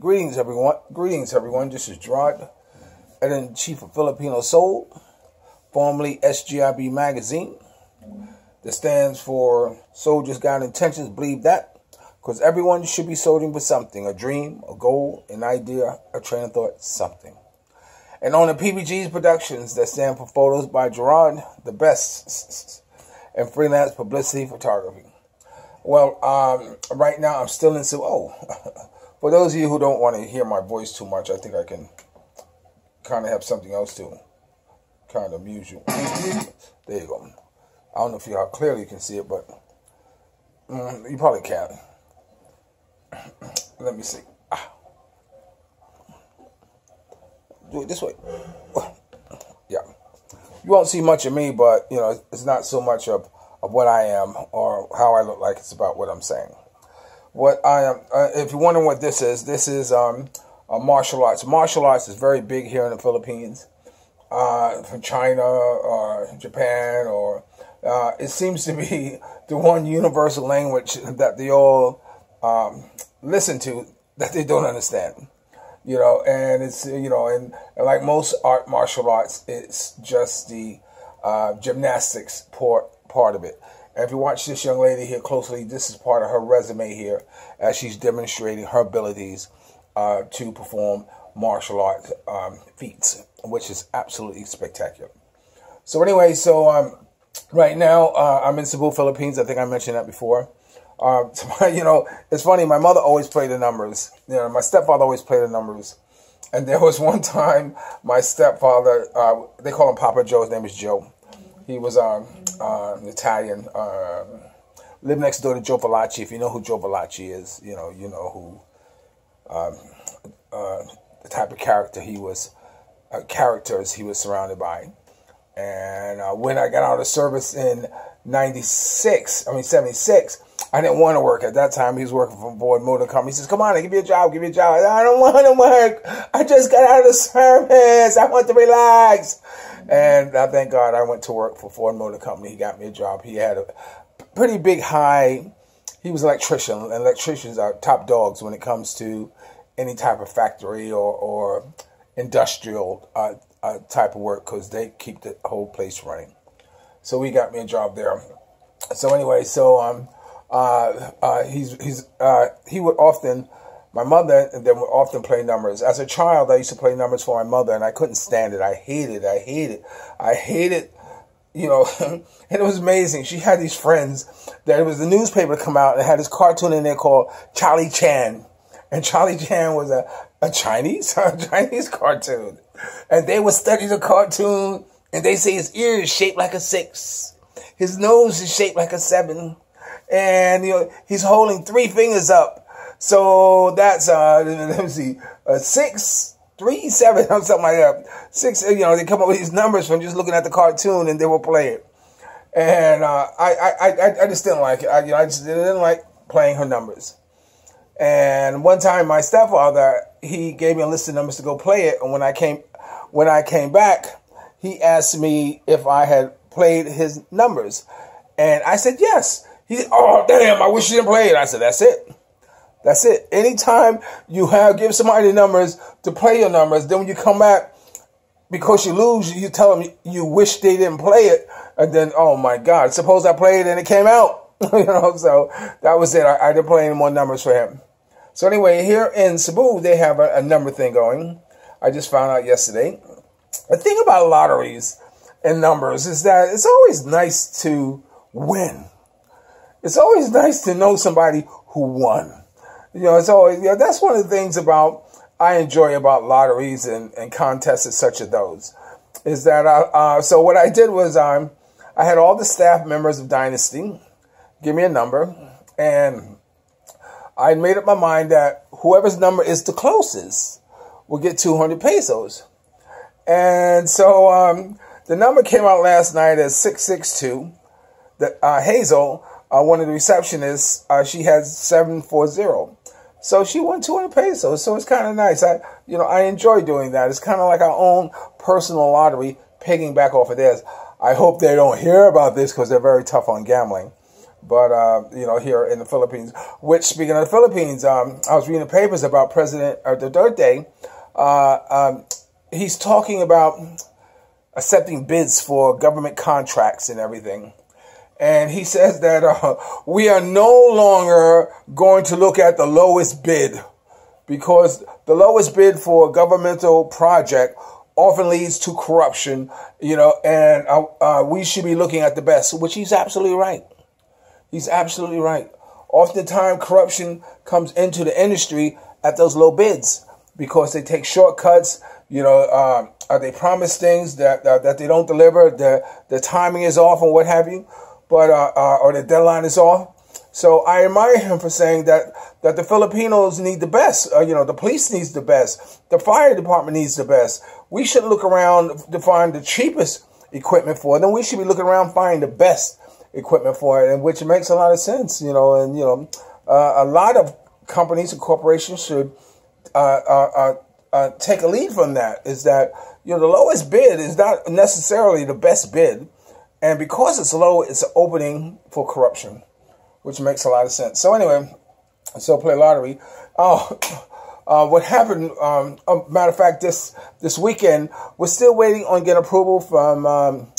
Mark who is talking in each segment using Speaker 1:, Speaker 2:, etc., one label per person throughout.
Speaker 1: Greetings, everyone. Greetings, everyone. This is Gerard, editor-in-chief of Filipino Soul, formerly S.G.I.B magazine. That stands for Soldiers Got Intentions, Believe That. Because everyone should be soldiering for something, a dream, a goal, an idea, a train of thought, something. And on the PBG's Productions, that stand for Photos by Gerard, the best, and freelance publicity photography. Well, right now I'm still in for those of you who don't want to hear my voice too much, I think I can kind of have something else to kind of amuse you. There you go. I don't know if you how clearly you can see it, but you probably can. Let me see. Do it this way. Yeah. You won't see much of me, but, you know, it's not so much of what I am or how I look like. It's about what I'm saying. What I am, if you're wondering what this is martial arts. Martial arts is very big here in the Philippines. From China or Japan, or it seems to be the one universal language that they all listen to that they don't understand. You know, and it's, you know, and like most martial arts, it's just the gymnastics part of it. And if you watch this young lady here closely, this is part of her resume here as she's demonstrating her abilities to perform martial arts feats, which is absolutely spectacular. So anyway, right now I'm in Cebu, Philippines. I think I mentioned that before. You know, it's funny. My mother always played the numbers. You know, my stepfather always played the numbers. And there was one time my stepfather, they call him Papa Joe. His name is Joe. He was Italian. Lived next door to Joe Valachi. If you know who Joe Valachi is, you know who the type of character he was, characters he was surrounded by. And when I got out of service in 76, I didn't want to work at that time. He was working for Ford Motor Company. He says, "Come on, give me a job, give me a job." I don't want to work. I just got out of the service. I want to relax. And I thank God I went to work for Ford Motor Company. He got me a job. He had a pretty big high. He was an electrician. Electricians are top dogs when it comes to any type of factory or industrial type of work, because they keep the whole place running. So he got me a job there. So anyway, he would often, my mother and them would often play numbers. As a child, I used to play numbers for my mother, and I couldn't stand it. I hated, you know, and it was amazing. She had these friends that it was the newspaper come out and had this cartoon in there called Charlie Chan. And Charlie Chan was a Chinese cartoon. And they would study the cartoon, and they say his ear is shaped like a 6. His nose is shaped like a 7. And, you know, he's holding 3 fingers up. So that's, let me see, 6, 3, 7, or something like that. 6, you know, they come up with these numbers from just looking at the cartoon, and they will play it. And I just didn't like it. I just didn't like playing her numbers. And one time my stepfather, he gave me a list of numbers to go play it. And when I came back, he asked me if I had played his numbers. And I said, yes. He said, "Oh, damn, I wish you didn't play it." I said, that's it. That's it. Anytime you give somebody the numbers to play your numbers, then when you come back, because you lose, you tell them you wish they didn't play it. And then, oh my God, suppose I played it and it came out. You know, so that was it. I didn't play any more numbers for him. So anyway, here in Cebu, they have a number thing going. I just found out yesterday. The thing about lotteries and numbers is that it's always nice to win. It's always nice to know somebody who won. You know, it's always, you know, that's one of the things I enjoy about lotteries and contests and such as those. Is that, so what I did was I had all the staff members of Dynasty give me a number, and I made up my mind that whoever's number is the closest will get 200 pesos. And so the number came out last night as 662. Hazel, one of the receptionists, she had 740. So she won 200 pesos. So it's kind of nice. I enjoy doing that. It's kind of like our own personal lottery, piggying back off of theirs. I hope they don't hear about this because they're very tough on gambling. but here in the Philippines. Which, speaking of the Philippines, I was reading the papers about President Duterte. He's talking about accepting bids for government contracts and everything. And he says that we are no longer going to look at the lowest bid, because the lowest bid for a governmental project often leads to corruption, and we should be looking at the best, which he's absolutely right. He's absolutely right. Oftentimes, corruption comes into the industry at those low bids because they take shortcuts. They promise things that they don't deliver. The timing is off and what have you, but or the deadline is off. So I admire him for saying that the Filipinos need the best. The police needs the best. The fire department needs the best. We shouldn't look around to find the cheapest equipment for it. Then we should be looking around finding the best equipment for it, and which makes a lot of sense. A lot of companies and corporations should take a lead from that. Is that the lowest bid is not necessarily the best bid, and because it's low, it's an opening for corruption, which makes a lot of sense. So anyway, play lottery. What happened, matter of fact, this weekend, we're still waiting on getting approval from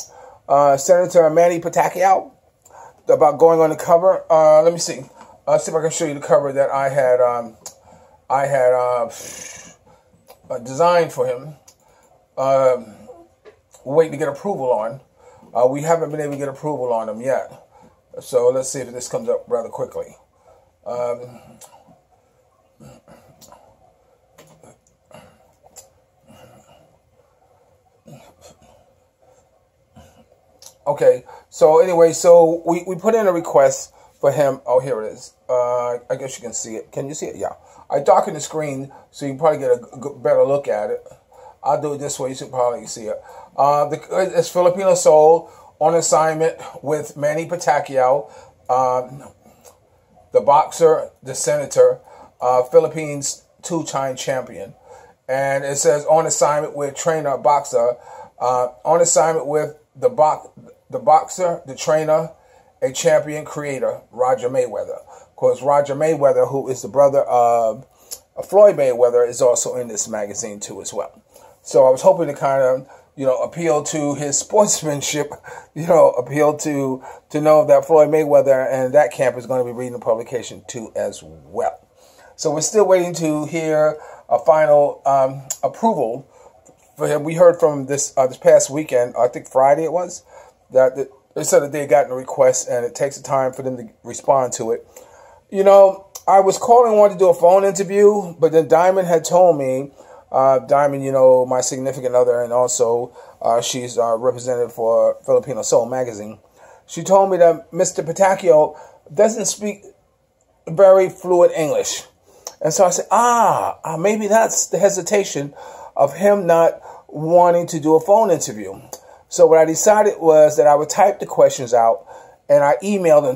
Speaker 1: Senator Manny Pacquiao about going on the cover. Let me see. See if I can show you the cover that I had designed for him. Waiting to get approval on. We haven't been able to get approval on them yet. So let's see if this comes up rather quickly. Okay, so anyway, so we put in a request for him. Oh, here it is. I guess you can see it. Can you see it? Yeah. I darkened the screen so you can probably get a better look at it. I'll do it this way. You should probably see it. It's Filipino Soul on assignment with Manny Pacquiao, the boxer, the senator, Philippines two-time champion. And it says on assignment with trainer, boxer, on assignment with the boxer, the trainer, a champion creator, Roger Mayweather. Of course, Roger Mayweather, who is the brother of Floyd Mayweather, is also in this magazine too as well. So I was hoping to kind of, appeal to his sportsmanship, appeal to know that Floyd Mayweather and that camp is going to be reading the publication too as well. So we're still waiting to hear a final approval for him. We heard from this past weekend, I think Friday it was, that they said that they had gotten a request and it takes time for them to respond to it. I was calling, wanted to do a phone interview, but then Diamond had told me, Diamond, my significant other, and also she's representative for Filipino Soul magazine. She told me that Mr. Pacquiao doesn't speak very fluent English. And so I said, maybe that's the hesitation of him not wanting to do a phone interview. So what I decided was that I would type the questions out and I emailed them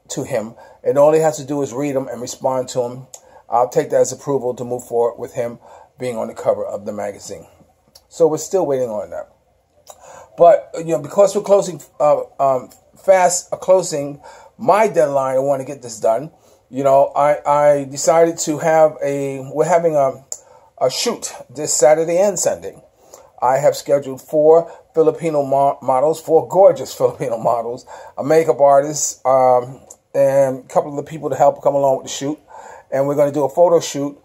Speaker 1: to him. And all he has to do is read them and respond to them. I'll take that as approval to move forward with him being on the cover of the magazine. So we're still waiting on that. But, because we're closing closing my deadline, I want to get this done. I decided to we're having a shoot this Saturday and Sunday. I have scheduled 4 Filipino models, 4 gorgeous Filipino models, a makeup artist, and a couple of the people to help come along with the shoot. And we're going to do a photo shoot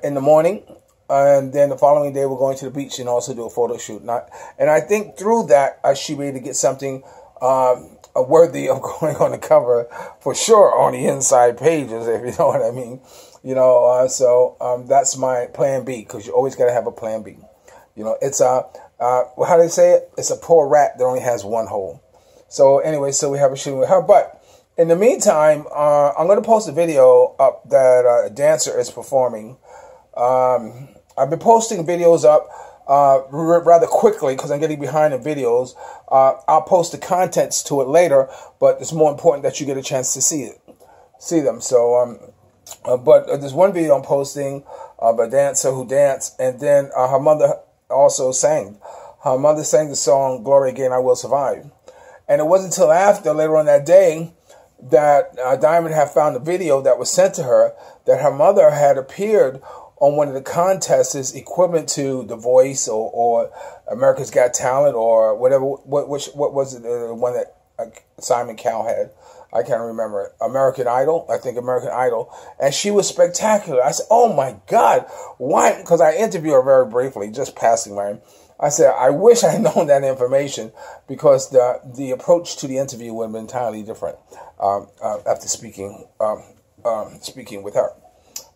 Speaker 1: in the morning. And then the following day, we're going to the beach and also do a photo shoot. And I think through that, I should be able to get something worthy of going on the cover for sure on the inside pages, if you know what I mean. So that's my plan B, because you always got to have a plan B. It's how do they say it? It's a poor rat that only has one hole. So anyway, so we have a shooting with her. But in the meantime, I'm going to post a video up that a dancer is performing. I've been posting videos up rather quickly because I'm getting behind the videos. I'll post the contents to it later, but it's more important that you get a chance to see them. So, but there's one video I'm posting of a dancer who danced, and then her mother also sang. Her mother sang the song "Glory Again, I Will Survive," and it wasn't until later on that day that Diamond had found a video that was sent to her that her mother had appeared on one of the contests equivalent to The Voice or America's Got Talent or whatever. What was it? The one that Simon Cowell had. I can't remember it. American Idol. I think American Idol. And she was spectacular. I said, oh my God. Why? Because I interviewed her very briefly, just passing by. I said, I wish I had known that information because the approach to the interview would have been entirely different after speaking with her.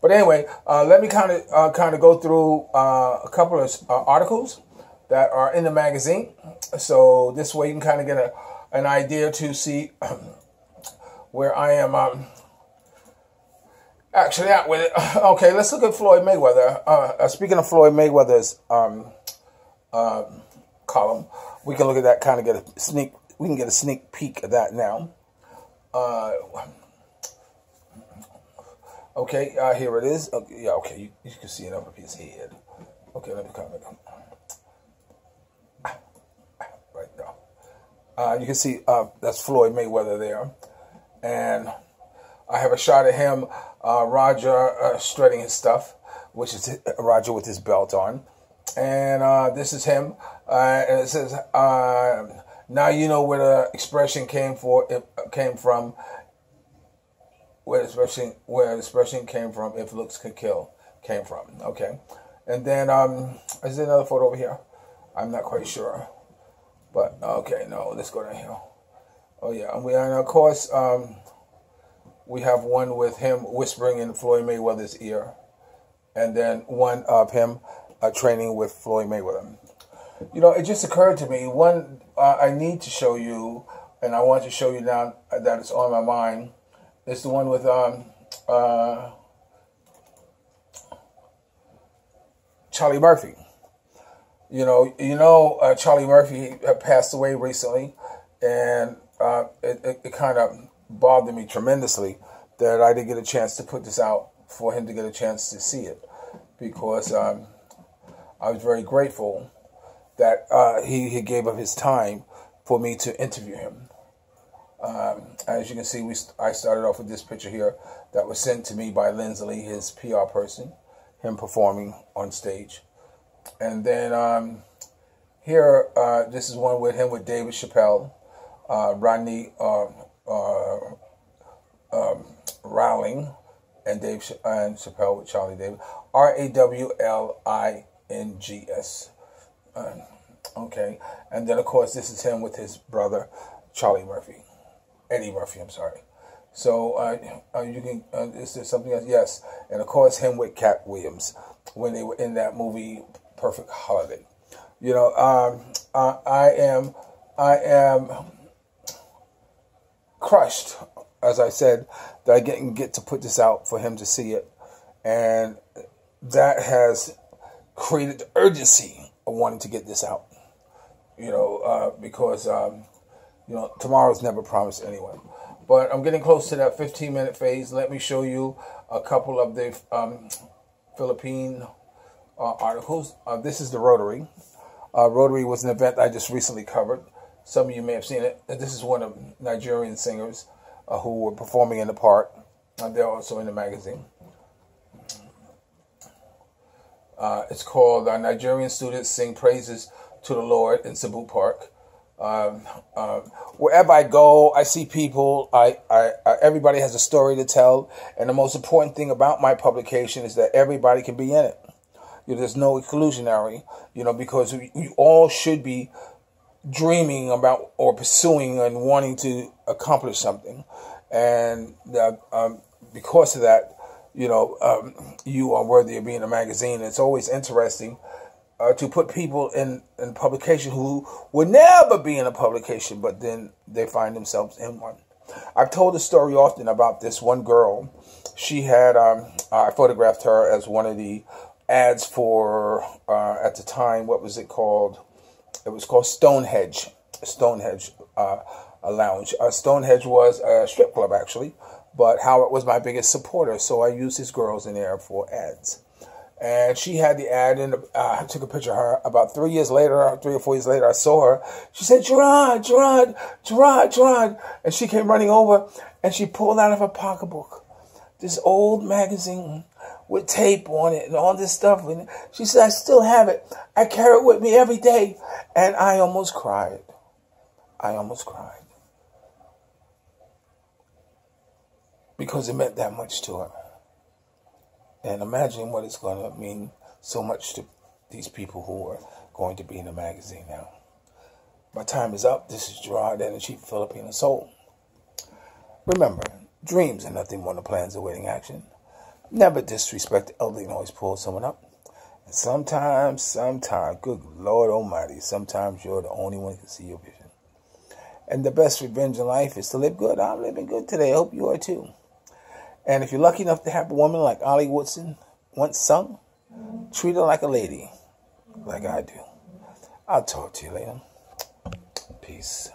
Speaker 1: But anyway, let me kind of go through a couple of articles that are in the magazine. So this way you can kind of get an idea to see where I am actually at with it. Okay, let's look at Floyd Mayweather. Speaking of Floyd Mayweather's column, we can look at that, kind of get a sneak. We can get a sneak peek of that now. Okay, here it is. Okay, yeah, okay, you can see it up his head. Okay, let me come right now. You can see that's Floyd Mayweather there, and I have a shot of him, Roger strutting his stuff, which is Roger with his belt on. And this is him, and it says, "Now you know where the expression came from. Where the expression came from. If looks could kill, came from. Okay, and then is there another photo over here? I'm not quite sure, but okay, no, let's go down here. Oh yeah, and of course we have one with him whispering in Floyd Mayweather's ear, and then one of him." Training with Floyd Mayweather. You know, it just occurred to me, one I need to show you, and I want to show you now that it's on my mind, is the one with Charlie Murphy. You know, Charlie Murphy passed away recently, and it kind of bothered me tremendously that I didn't get a chance to put this out for him to get a chance to see it, because I was very grateful that he gave up his time for me to interview him. As you can see, I started off with this picture here that was sent to me by Lindsley, his PR person, him performing on stage. And then here, this is one with him with David Chappelle, Rodney Rowling, and Chappelle with Charlie David. RAWLINGS. Okay, and then of course this is him with his brother Eddie Murphy. I'm sorry. So you can. Is there something else? Yes, and of course him with Cat Williams when they were in that movie Perfect Holiday. You know, I am crushed, as I said, that I didn't get to put this out for him to see it, and that has created the urgency of wanting to get this out, because, tomorrow's never promised anyone. But I'm getting close to that 15-minute phase. Let me show you a couple of the Philippine articles. This is the Rotary. Rotary was an event I just recently covered. Some of you may have seen it. This is one of Nigerian singers who were performing in the park. They're also in the magazine. It's called Nigerian Students Sing Praises to the Lord in Cebu Park. Wherever I go, I see people. Everybody has a story to tell, and the most important thing about my publication is that everybody can be in it. There's no exclusionary, because we all should be dreaming about or pursuing and wanting to accomplish something, and because of that, you are worthy of being in a magazine. It's always interesting to put people in publication who would never be in a publication, but then they find themselves in one. I've told the story often about this one girl. She had, I photographed her as one of the ads for, at the time, what was it called? It was called Stonehenge Lounge. Stonehenge was a strip club, actually, but Howard was my biggest supporter, so I used his girls in there for ads. And she had the ad in. I took a picture of her. About 3 years later, 3 or 4 years later, I saw her. She said, Gerard, Gerard, Gerard, Gerard. And she came running over, and she pulled out of her pocketbook this old magazine with tape on it and all this stuff. And she said, I still have it. I carry it with me every day. And I almost cried. I almost cried. Because it meant that much to her. And imagine what it's going to mean so much to these people who are going to be in the magazine now. My time is up. This is Gerard and the Chief Filipino Soul. Remember, dreams are nothing more than plans awaiting action. Never disrespect the elderly and always pull someone up. And sometimes, good Lord Almighty, sometimes you're the only one who can see your vision. And the best revenge in life is to live good. I'm living good today. I hope you are too. And if you're lucky enough to have a woman like Ollie Woodson once sung, treat her like a lady, like I do. I'll talk to you later. Peace.